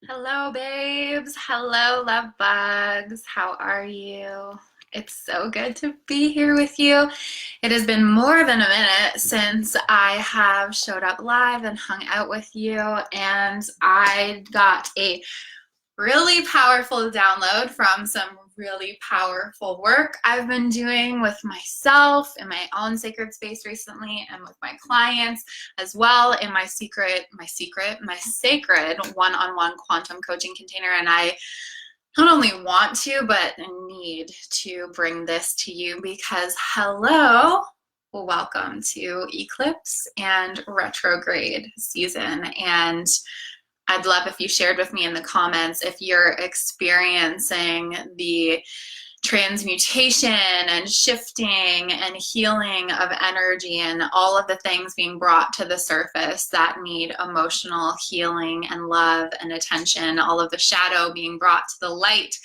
Hello, babes. Hello, love bugs. How are you? It's so good to be here with you. It has been more than a minute since I have showed up live and hung out with you, and I got a really powerful download from some really powerful work I've been doing with myself in my own sacred space recently and with my clients as well in my sacred one-on-one quantum coaching container. And I not only want to, but need to bring this to you because hello, welcome to eclipse and retrograde season. And I'd love if you shared with me in the comments if you're experiencing the transmutation and shifting and healing of energy and all of the things being brought to the surface that need emotional healing and love and attention, all of the shadow being brought to the light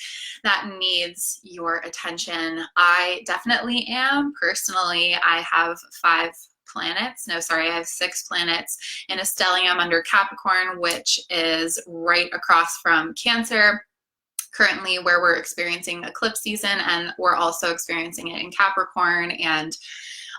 that needs your attention. I definitely am. Personally, I have I have 6 planets in a stellium under Capricorn, which is right across from Cancer, currently where we're experiencing eclipse season, and we're also experiencing it in Capricorn and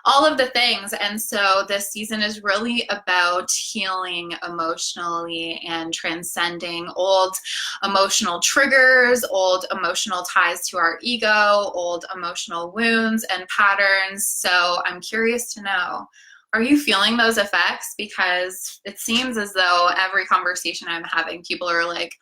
all of the things. And so this season is really about healing emotionally and transcending old emotional triggers, old emotional ties to our ego, old emotional wounds and patterns. So I'm curious to know, are you feeling those effects? Because it seems as though every conversation I'm having, people are like,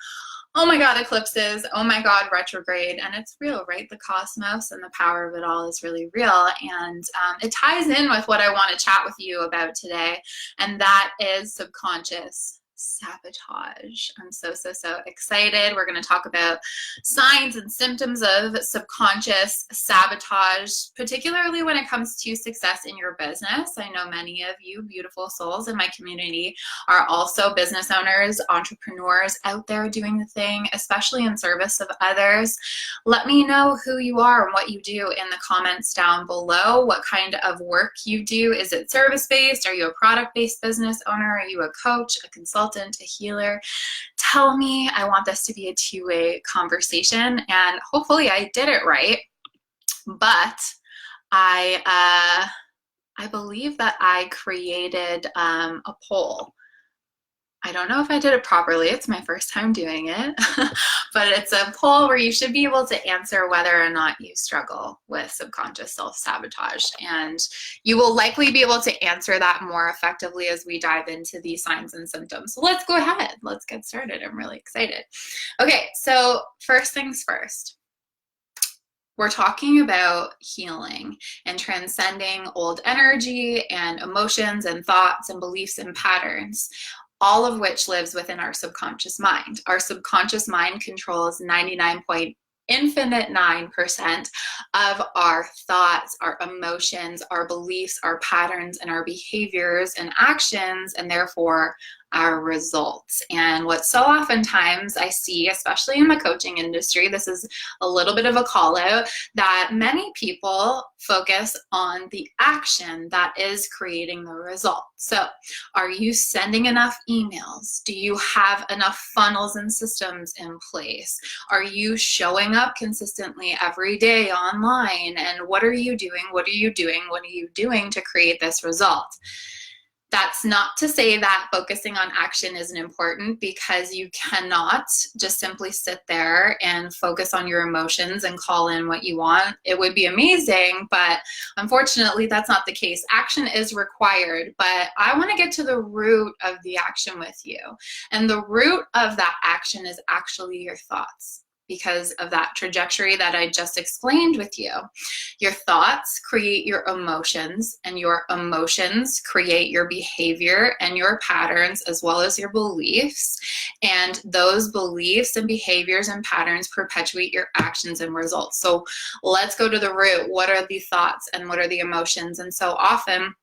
oh my God, eclipses, oh my God, retrograde. And it's real, right? The cosmos and the power of it all is really real. And it ties in with what I want to chat with you about today. And that is subconscious sabotage. I'm so excited. We're going to talk about signs and symptoms of subconscious sabotage, particularly when it comes to success in your business. I know many of you beautiful souls in my community are also business owners, entrepreneurs out there doing the thing, especially in service of others. Let me know who you are and what you do in the comments down below. What kind of work you do. Is it service-based? Are you a product-based business owner? Are you a coach, a consultant, a healer? Tell me. I want this to be a two-way conversation, and hopefully I did it right. But I believe that I created a poll. I don't know if I did it properly. It's my first time doing it, but it's a poll where you should be able to answer whether or not you struggle with subconscious self-sabotage. And you will likely be able to answer that more effectively as we dive into the signs and symptoms. So let's go ahead. Let's get started. I'm really excited. Okay, so first things first. We're talking about healing and transcending old energy and emotions and thoughts and beliefs and patterns, all of which lives within our subconscious mind. Our subconscious mind controls 99.9% of our thoughts, our emotions, our beliefs, our patterns, and our behaviors and actions, and therefore our results. And what so oftentimes I see, especially in the coaching industry, this is a little bit of a call out, that many people focus on the action that is creating the result. So are you sending enough emails? Do you have enough funnels and systems in place? Are you showing up consistently every day online? And what are you doing? What are you doing? What are you doing to create this result? That's not to say that focusing on action isn't important, because you cannot just simply sit there and focus on your emotions and call in what you want. It would be amazing, but unfortunately that's not the case. Action is required, but I want to get to the root of the action with you. And the root of that action is actually your thoughts, because of that trajectory that I just explained with you. Your thoughts create your emotions, and your emotions create your behavior and your patterns, as well as your beliefs. And those beliefs and behaviors and patterns perpetuate your actions and results. So let's go to the root. What are the thoughts and what are the emotions? And so often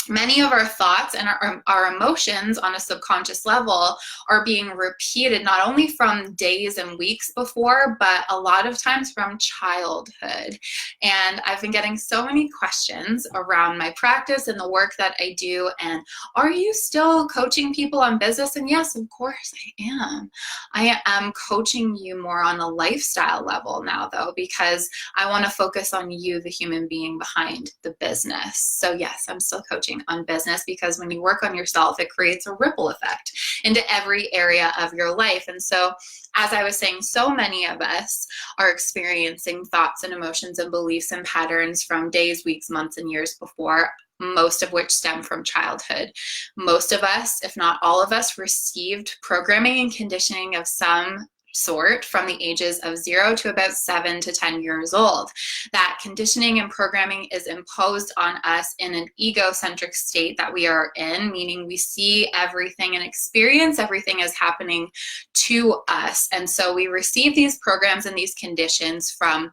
many of our thoughts and our emotions on a subconscious level are being repeated not only from days and weeks before, but a lot of times from childhood. And I've been getting so many questions around my practice and the work that I do. And are you still coaching people on business? And yes, of course I am. I am coaching you more on a lifestyle level now, though, because I want to focus on you, the human being behind the business. So yes, I'm still coaching on business, because when you work on yourself, it creates a ripple effect into every area of your life. And so, as I was saying, so many of us are experiencing thoughts and emotions and beliefs and patterns from days, weeks, months, and years before, most of which stem from childhood. Most of us, if not all of us, received programming and conditioning of some sort from the ages of 0 to about 7 to 10 years old. That conditioning and programming is imposed on us in an egocentric state that we are in, meaning we see everything and experience everything as happening to us. And so we receive these programs and these conditions from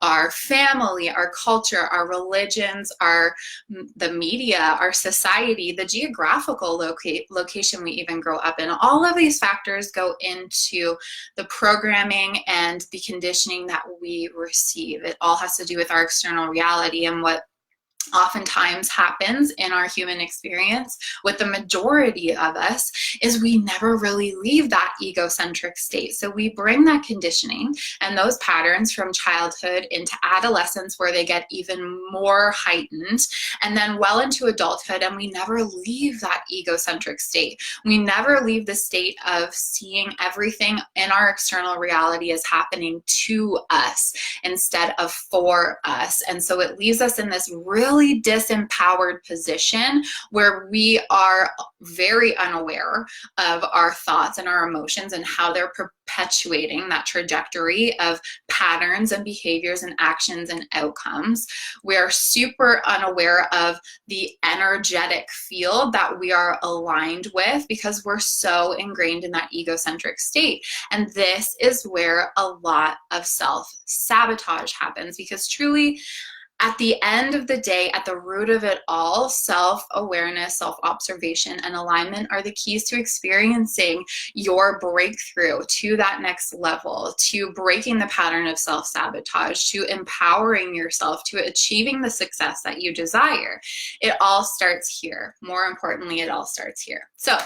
our family, our culture, our religions, the media, our society, the geographical location we even grow up in. All of these factors go into the programming and the conditioning that we receive. It all has to do with our external reality. And what oftentimes happens in our human experience with the majority of us is we never really leave that egocentric state. So we bring that conditioning and those patterns from childhood into adolescence, where they get even more heightened, and then well into adulthood, and we never leave that egocentric state. We never leave the state of seeing everything in our external reality as happening to us instead of for us. And so it leaves us in this really disempowered position where we are very unaware of our thoughts and our emotions and how they're perpetuating that trajectory of patterns and behaviors and actions and outcomes. We are super unaware of the energetic field that we are aligned with, because we're so ingrained in that egocentric state. And this is where a lot of self-sabotage happens, because truly, at the end of the day, at the root of it all, self-awareness, self-observation, and alignment are the keys to experiencing your breakthrough to that next level, to breaking the pattern of self-sabotage, to empowering yourself, to achieving the success that you desire. It all starts here. More importantly, it all starts here. So,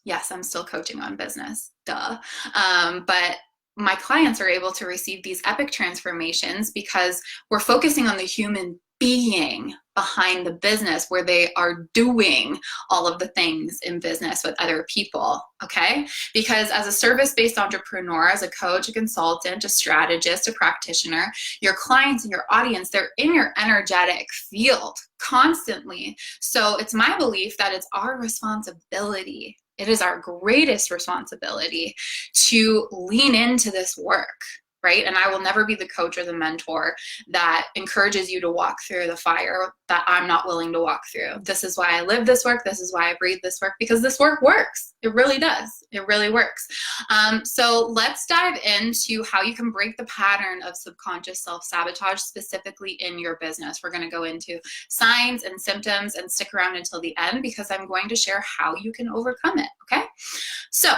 yes, I'm still coaching on business, duh. But my clients are able to receive these epic transformations because we're focusing on the human being behind the business, where they are doing all of the things in business with other people, okay? Because as a service-based entrepreneur, as a coach, a consultant, a strategist, a practitioner, your clients and your audience, they're in your energetic field constantly. So it's my belief that it's our responsibility. It is our greatest responsibility to lean into this work, right? And I will never be the coach or the mentor that encourages you to walk through the fire that I'm not willing to walk through. This is why I live this work. This is why I breathe this work, because this work works. It really does. It really works. So let's dive into how you can break the pattern of subconscious self-sabotage, specifically in your business. We're going to go into signs and symptoms, and stick around until the end, because I'm going to share how you can overcome it, okay? So,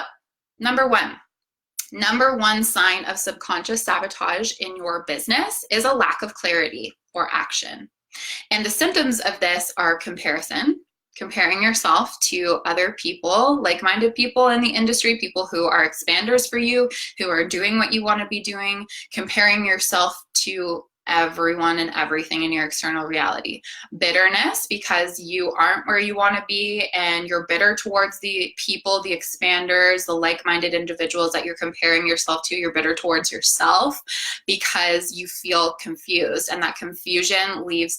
number one sign of subconscious sabotage in your business is a lack of clarity or action. And the symptoms of this are comparison, comparing yourself to other people, like-minded people in the industry, people who are expanders for you, who are doing what you want to be doing, comparing yourself to everyone and everything in your external reality. Bitterness, because you aren't where you want to be and you're bitter towards the people, the expanders, the like-minded individuals that you're comparing yourself to. You're bitter towards yourself because you feel confused, and that confusion leads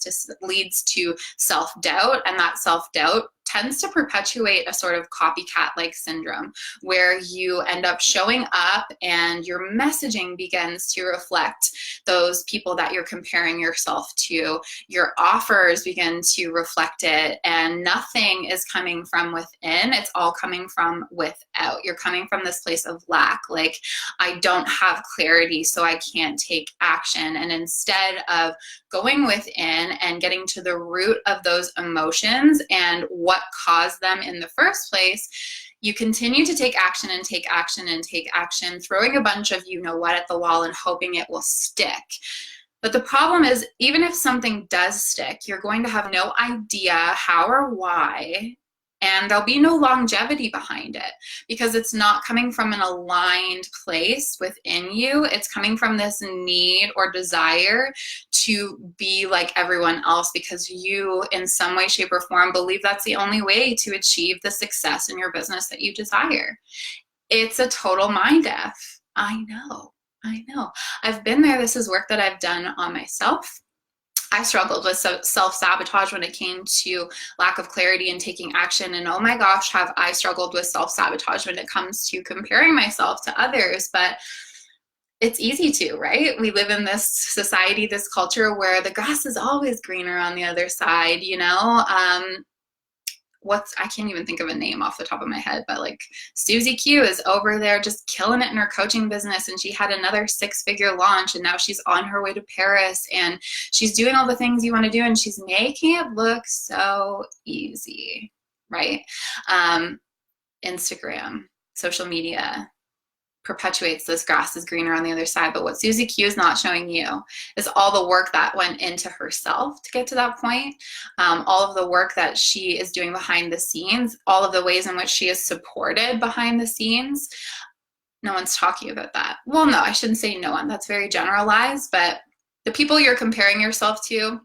to self-doubt, and that self-doubt tends to perpetuate a sort of copycat-like syndrome where you end up showing up and your messaging begins to reflect those people that you're comparing yourself to. Your offers begin to reflect it, and nothing is coming from within. It's all coming from without. You're coming from this place of lack, like, I don't have clarity, so I can't take action. And instead of going within and getting to the root of those emotions and what caused them in the first place, you continue to take action and take action and take action, throwing a bunch of you know what at the wall and hoping it will stick. But the problem is, even if something does stick, you're going to have no idea how or why, and there'll be no longevity behind it because it's not coming from an aligned place within you. It's coming from this need or desire to be like everyone else because you, in some way, shape, or form, believe that's the only way to achieve the success in your business that you desire. It's a total mind F. I know. I've been there. This is work that I've done on myself. I struggled with self-sabotage when it came to lack of clarity and taking action. And oh my gosh, have I struggled with self-sabotage when it comes to comparing myself to others. But it's easy to, right? We live in this society, this culture where the grass is always greener on the other side, you know? I can't even think of a name off the top of my head, but like Susie Q is over there just killing it in her coaching business, and she had another 6-figure launch, and now she's on her way to Paris, and she's doing all the things you want to do, and she's making it look so easy, right? Instagram, social media perpetuates this grass is greener on the other side. But what Susie Q is not showing you is all the work that went into herself to get to that point, all of the work that she is doing behind the scenes, all of the ways in which she is supported behind the scenes. No one's talking about that. Well, no, I shouldn't say no one. That's very generalized, but the people you're comparing yourself to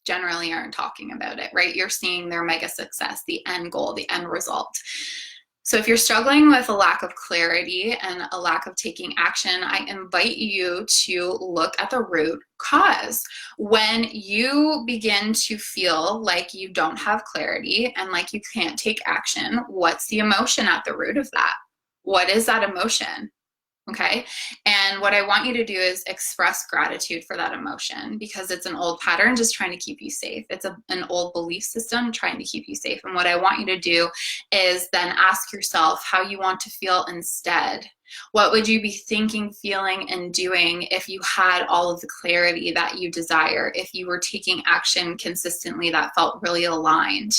generally aren't talking about it, right? You're seeing their mega success, the end goal, the end result. So if you're struggling with a lack of clarity and a lack of taking action, I invite you to look at the root cause. When you begin to feel like you don't have clarity and like you can't take action, what's the emotion at the root of that? What is that emotion? Okay. And what I want you to do is express gratitude for that emotion, because it's an old pattern just trying to keep you safe. It's an old belief system trying to keep you safe. And what I want you to do is then ask yourself how you want to feel instead. What would you be thinking, feeling, and doing if you had all of the clarity that you desire, if you were taking action consistently that felt really aligned?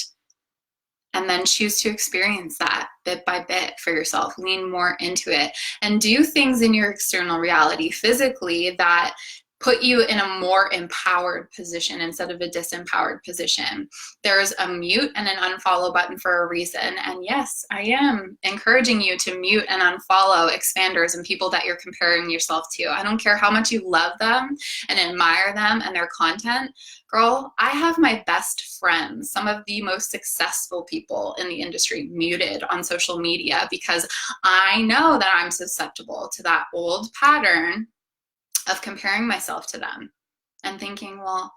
And then choose to experience that bit by bit for yourself. Lean more into it and do things in your external reality physically that put you in a more empowered position instead of a disempowered position. There's a mute and an unfollow button for a reason. And yes, I am encouraging you to mute and unfollow expanders and people that you're comparing yourself to. I don't care how much you love them and admire them and their content. Girl, I have my best friends, some of the most successful people in the industry, muted on social media because I know that I'm susceptible to that old pattern of comparing myself to them and thinking, well,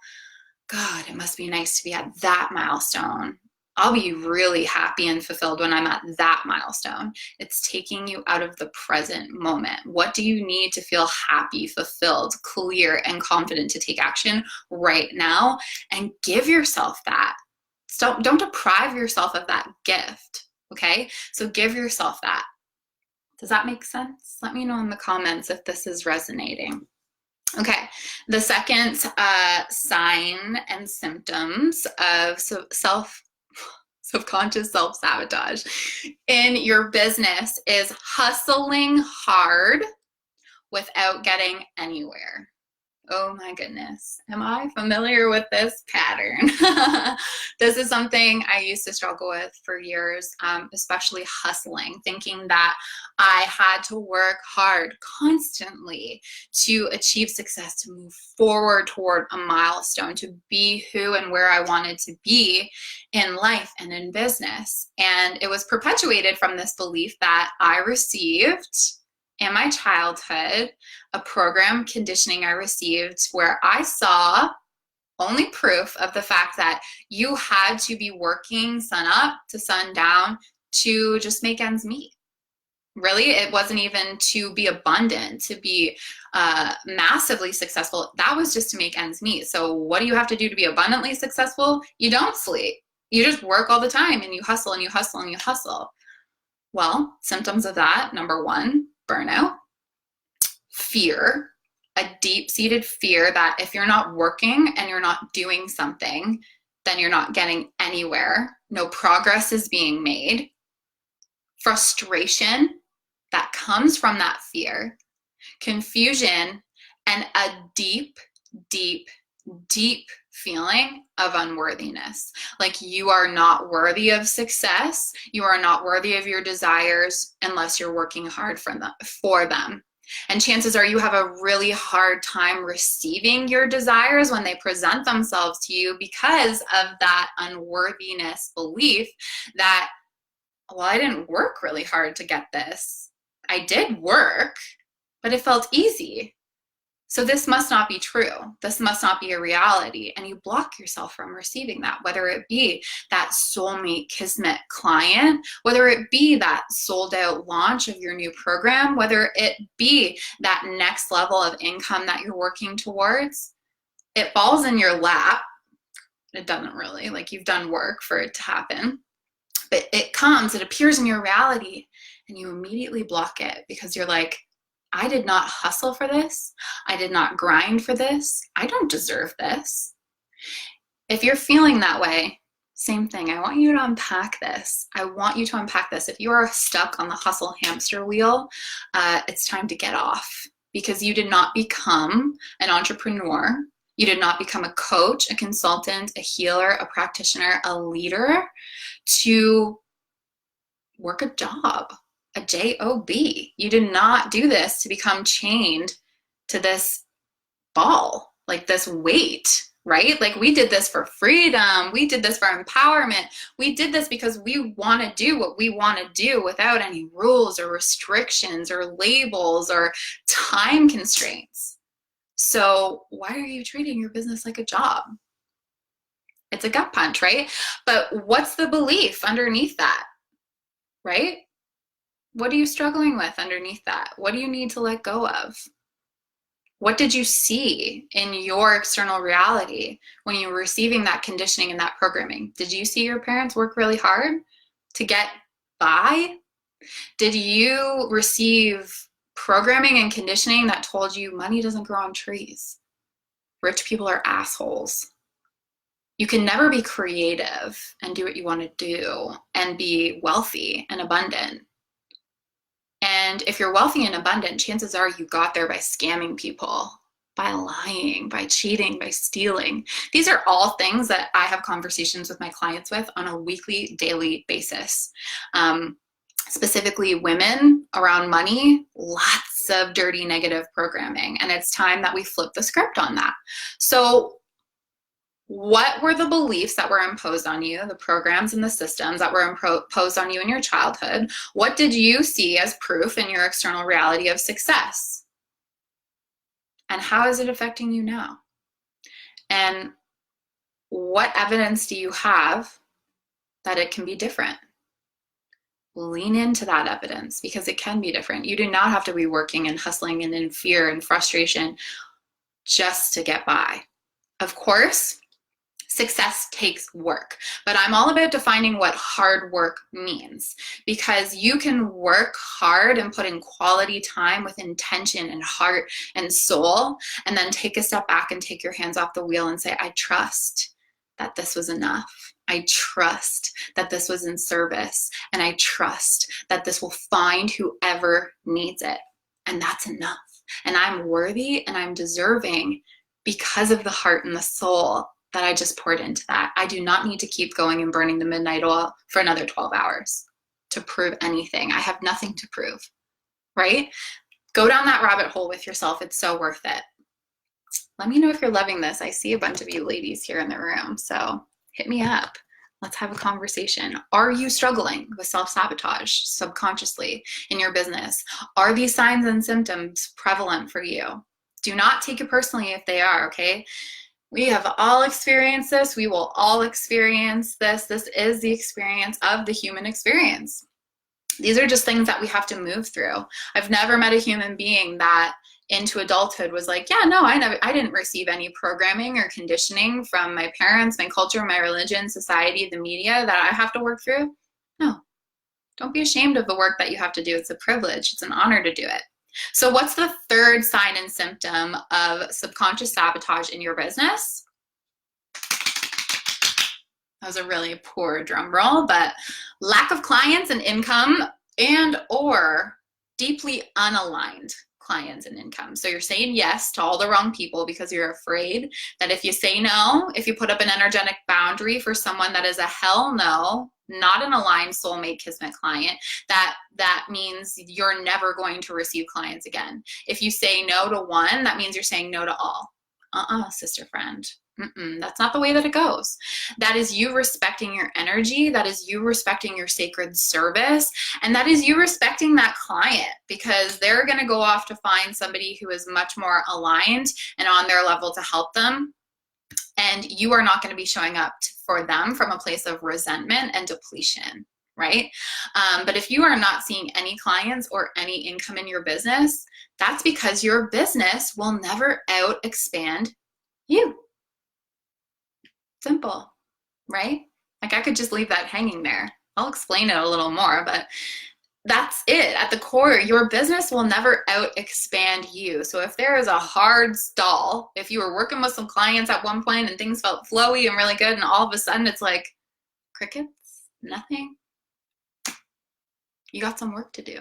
God, it must be nice to be at that milestone. I'll be really happy and fulfilled when I'm at that milestone. It's taking you out of the present moment. What do you need to feel happy, fulfilled, clear, and confident to take action right now? And give yourself that. Don't deprive yourself of that gift, okay? So give yourself that. Does that make sense? Let me know in the comments if this is resonating. Okay, the second sign and symptoms of subconscious self-sabotage in your business is hustling hard without getting anywhere. Oh my goodness, am I familiar with this pattern? This is something I used to struggle with for years, especially hustling, thinking that I had to work hard constantly to achieve success, to move forward toward a milestone, to be who and where I wanted to be in life and in business. And it was perpetuated from this belief that I received in my childhood, a program conditioning I received where I saw only proof of the fact that you had to be working sun up to sun down to just make ends meet. Really, it wasn't even to be abundant, to be massively successful. That was just to make ends meet. So what do you have to do to be abundantly successful? You don't sleep. You just work all the time, and you hustle and you hustle and you hustle. Well, symptoms of that, number one, burnout, fear, a deep-seated fear that if you're not working and you're not doing something, then you're not getting anywhere. No progress is being made. Frustration that comes from that fear, confusion, and a deep, deep, deep feeling of unworthiness. Like you are not worthy of success. You are not worthy of your desires unless you're working hard for them. And chances are you have a really hard time receiving your desires when they present themselves to you because of that unworthiness belief that, well, I didn't work really hard to get this. I did work, but it felt easy. So this must not be true. This must not be a reality. And you block yourself from receiving that, whether it be that soulmate kismet client, whether it be that sold out launch of your new program, whether it be that next level of income that you're working towards. It falls in your lap. It doesn't really, like you've done work for it to happen. But it comes, it appears in your reality, and you immediately block it because you're like, I did not hustle for this. I did not grind for this. I don't deserve this. If you're feeling that way, same thing. I want you to unpack this. I want you to unpack this. If you are stuck on the hustle hamster wheel, it's time to get off because you did not become an entrepreneur. You did not become a coach, a consultant, a healer, a practitioner, a leader to work a job, a job. You did not do this to become chained to this ball, like this weight, right? Like we did this for freedom. We did this for empowerment. We did this because we want to do what we want to do without any rules or restrictions or labels or time constraints. So why are you treating your business like a job? It's a gut punch, right? But what's the belief underneath that, right? What are you struggling with underneath that? What do you need to let go of? What did you see in your external reality when you were receiving that conditioning and that programming? Did you see your parents work really hard to get by? Did you receive programming and conditioning that told you money doesn't grow on trees? Rich people are assholes. You can never be creative and do what you want to do and be wealthy and abundant. And if you're wealthy and abundant, chances are you got there by scamming people, by lying, by cheating, by stealing. These are all things that I have conversations with my clients with on a weekly, daily basis. Specifically women around money, lots of dirty negative programming. And it's time that we flip the script on that. So what were the beliefs that were imposed on you, the programs and the systems that were imposed on you in your childhood? What did you see as proof in your external reality of success? And how is it affecting you now? And what evidence do you have that it can be different? Lean into that evidence because it can be different. You do not have to be working and hustling and in fear and frustration just to get by. Of course, success takes work, but I'm all about defining what hard work means because you can work hard and put in quality time with intention and heart and soul, and then take a step back and take your hands off the wheel and say, I trust that this was enough. I trust that this was in service, and I trust that this will find whoever needs it. And that's enough. And I'm worthy and I'm deserving because of the heart and the soul that I just poured into that. I do not need to keep going and burning the midnight oil for another 12 hours to prove anything. I have nothing to prove, right? Go down that rabbit hole with yourself. It's so worth it. Let me know if you're loving this. I see a bunch of you ladies here in the room, so hit me up. Let's have a conversation. Are you struggling with self-sabotage subconsciously in your business? Are these signs and symptoms prevalent for you? Do not take it personally if they are, okay? We have all experienced this. We will all experience this. This is the experience of the human experience. These are just things that we have to move through. I've never met a human being that into adulthood was like, yeah, no, I didn't receive any programming or conditioning from my parents, my culture, my religion, society, the media that I have to work through. No, don't be ashamed of the work that you have to do. It's a privilege. It's an honor to do it. So what's the third sign and symptom of subconscious sabotage in your business? That was a really poor drum roll, but lack of clients and income, and or deeply unaligned clients and income. So you're saying yes to all the wrong people because you're afraid that if you say no, if you put up an energetic boundary for someone that is a hell no, not an aligned soulmate kismet client, that means you're never going to receive clients again. If you say no to one, that means you're saying no to all. Sister friend. That's not the way that it goes. That is you respecting your energy. That is you respecting your sacred service. And that is you respecting that client, because they're going to go off to find somebody who is much more aligned and on their level to help them. And you are not going to be showing up for them from a place of resentment and depletion, right? But if you are not seeing any clients or any income in your business, that's because your business will never out expand you. Simple, right? Like I could just leave that hanging there. I'll explain it a little more, but that's it. At the core, your business will never out expand you. So if there is a hard stall, if you were working with some clients at one point and things felt flowy and really good, and all of a sudden it's like crickets, nothing, you got some work to do.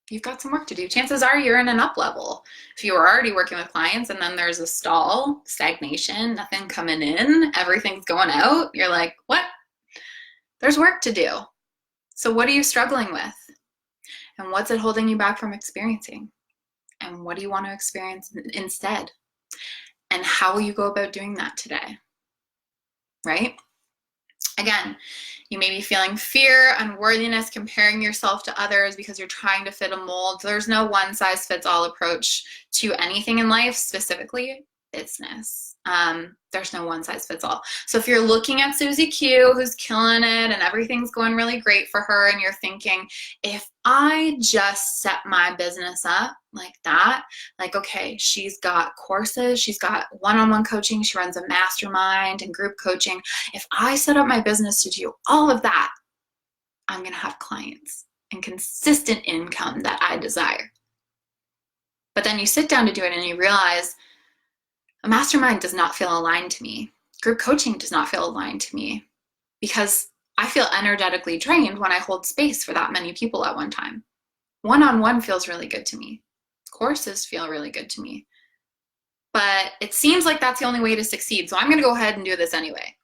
You've got some work to do. Chances are you're in an up level. If you were already working with clients and then there's a stall, stagnation, nothing coming in, everything's going out, you're like, what? There's work to do. So what are you struggling with? And what's it holding you back from experiencing? And what do you want to experience instead? And how will you go about doing that today? Right? Again, you may be feeling fear, unworthiness, comparing yourself to others because you're trying to fit a mold. There's no one size fits all approach to anything in life, specifically business. There's no one size fits all. So if you're looking at Susie Q, who's killing it and everything's going really great for her, and you're thinking, if I just set my business up like that, like, okay, she's got courses, she's got one-on-one coaching, she runs a mastermind and group coaching. If I set up my business to do all of that, I'm going to have clients and consistent income that I desire. But then you sit down to do it and you realize, a mastermind does not feel aligned to me. Group coaching does not feel aligned to me, because I feel energetically drained when I hold space for that many people at one time. One-on-one feels really good to me. Courses feel really good to me. But it seems like that's the only way to succeed, so I'm going to go ahead and do this anyway.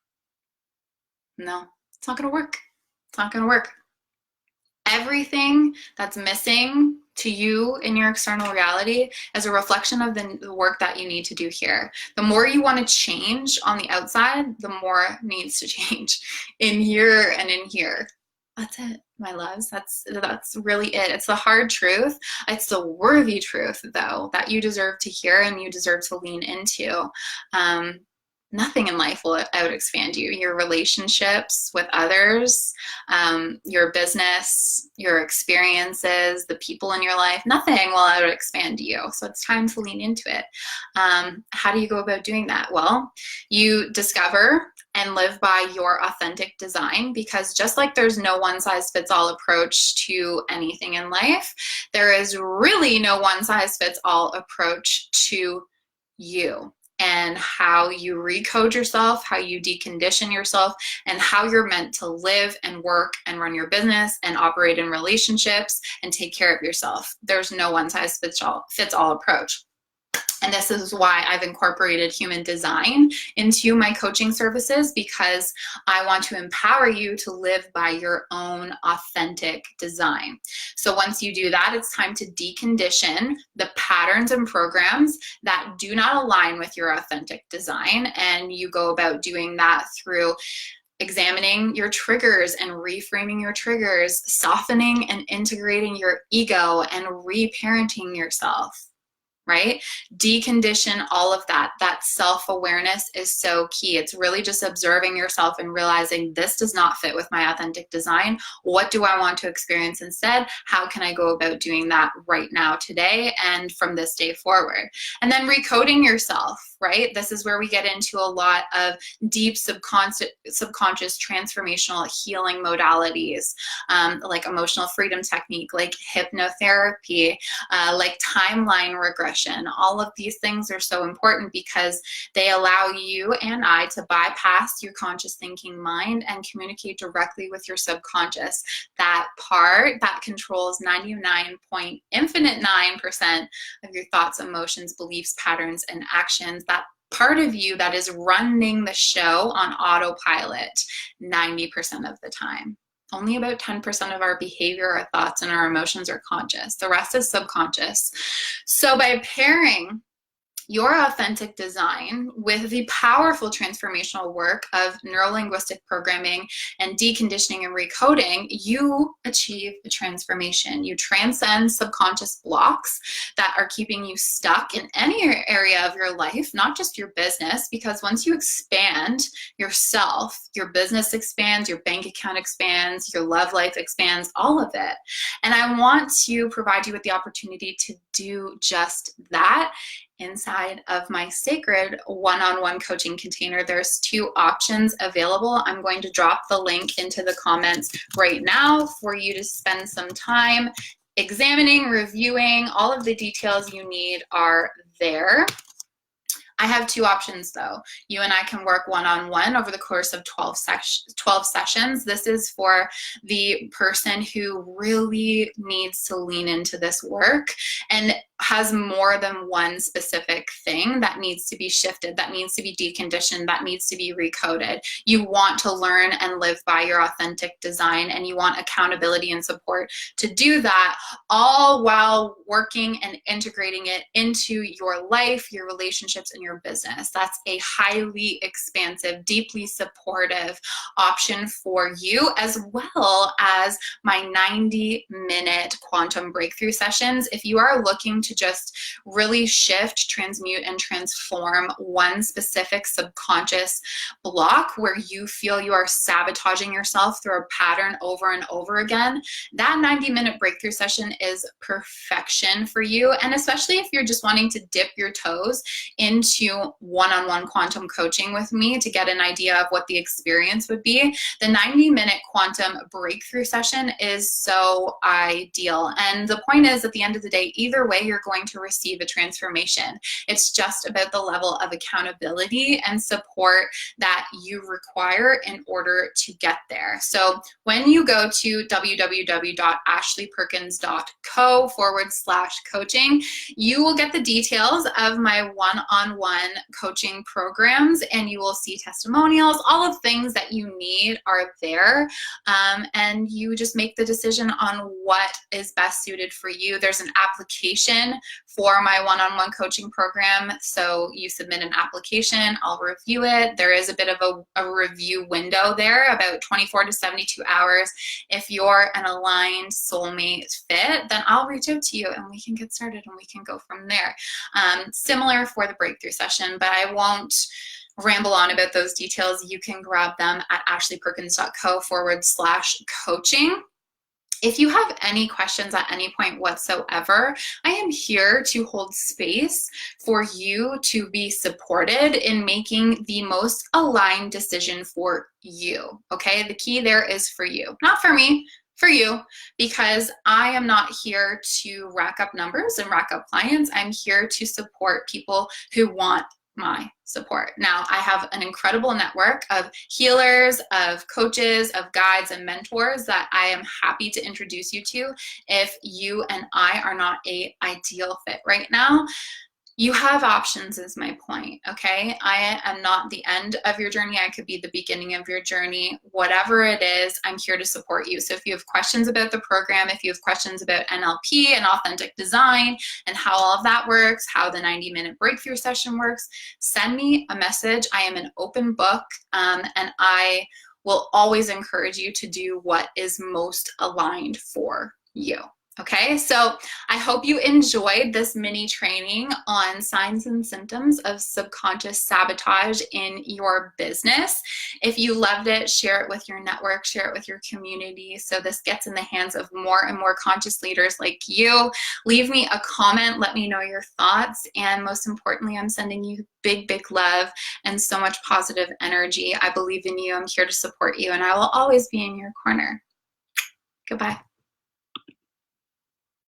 No, it's not going to work. It's not going to work. Everything that's missing to you in your external reality is a reflection of the work that you need to do here. The more you want to change on the outside, the more needs to change in here and in here. That's it, my loves. That's really it. It's the hard truth. It's the worthy truth, though, that you deserve to hear and you deserve to lean into. Nothing in life will out expand you. Your relationships with others, your business, your experiences, the people in your life, nothing will out expand you. So it's time to lean into it. How do you go about doing that? Well, you discover and live by your authentic design, because just like there's no one size fits all approach to anything in life, there is really no one size fits all approach to you and how you recode yourself, how you decondition yourself, and how you're meant to live and work and run your business and operate in relationships and take care of yourself. There's no one size fits all approach. And this is why I've incorporated human design into my coaching services, because I want to empower you to live by your own authentic design. So once you do that, it's time to decondition the patterns and programs that do not align with your authentic design. And you go about doing that through examining your triggers and reframing your triggers, softening and integrating your ego, and reparenting yourself. right? Decondition all of that. That self-awareness is so key. It's really just observing yourself and realizing this does not fit with my authentic design. What do I want to experience instead? How can I go about doing that right now, today, and from this day forward? And then recoding yourself, right? This is where we get into a lot of deep subconscious transformational healing modalities, like emotional freedom technique, like hypnotherapy, like timeline regression. All of these things are so important because they allow you and I to bypass your conscious thinking mind and communicate directly with your subconscious. That part that controls 99.9% of your thoughts, emotions, beliefs, patterns, and actions. That part of you that is running the show on autopilot 90% of the time. Only about 10% of our behavior, our thoughts, and our emotions are conscious. The rest is subconscious. So by pairing your authentic design with the powerful transformational work of neurolinguistic programming and deconditioning and recoding, you achieve a transformation. You transcend subconscious blocks that are keeping you stuck in any area of your life, not just your business, because once you expand yourself, your business expands, your bank account expands, your love life expands, all of it. And I want to provide you with the opportunity to do just that inside of my sacred one-on-one coaching container. There's 2 options available. I'm going to drop the link into the comments right now for you to spend some time examining, reviewing. All of the details you need are there. I have 2 options though. You and I can work one-on-one over the course of 12 sessions. This is for the person who really needs to lean into this work and has more than one specific thing that needs to be shifted, that needs to be deconditioned, that needs to be recoded. You want to learn and live by your authentic design, and you want accountability and support to do that, all while working and integrating it into your life, your relationships, and your business. That's a highly expansive, deeply supportive option for you, as well as my 90-minute quantum breakthrough sessions. If you are looking to just really shift, transmute, and transform one specific subconscious block where you feel you are sabotaging yourself through a pattern over and over again, that 90-minute breakthrough session is perfection for you. And especially if you're just wanting to dip your toes into one-on-one quantum coaching with me to get an idea of what the experience would be, the 90-minute quantum breakthrough session is so ideal. And the point is, at the end of the day, either way, you're going to receive a transformation. It's just about the level of accountability and support that you require in order to get there. So when you go to www.ashleyperkins.co/coaching, you will get the details of my one-on-one coaching programs, and you will see testimonials. All of the things that you need are there, and you just make the decision on what is best suited for you. There's an application for my one-on-one coaching program, so you submit an application, I'll review it. There is a bit of a review window there, about 24 to 72 hours. If you're an aligned soulmate fit, then I'll reach out to you and we can get started and we can go from there. Similar for the breakthrough session, but I won't ramble on about those details. You can grab them at ashleyperkins.co/coaching. If you have any questions at any point whatsoever, I am here to hold space for you to be supported in making the most aligned decision for you, okay? The key there is for you, not for me, for you, because I am not here to rack up numbers and rack up clients. I'm here to support people who want my support. Now, I have an incredible network of healers, of coaches, of guides, and mentors that I am happy to introduce you to if you and I are not an ideal fit right now. You have options is my point, okay? I am not the end of your journey. I could be the beginning of your journey. Whatever it is, I'm here to support you. So if you have questions about the program, if you have questions about NLP and authentic design and how all of that works, how the 90-minute breakthrough session works, send me a message. I am an open book, and I will always encourage you to do what is most aligned for you. Okay, so I hope you enjoyed this mini training on signs and symptoms of subconscious sabotage in your business. If you loved it, share it with your network, share it with your community so this gets in the hands of more and more conscious leaders like you. Leave me a comment, let me know your thoughts, and most importantly, I'm sending you big, big love and so much positive energy. I believe in you, I'm here to support you, and I will always be in your corner. Goodbye.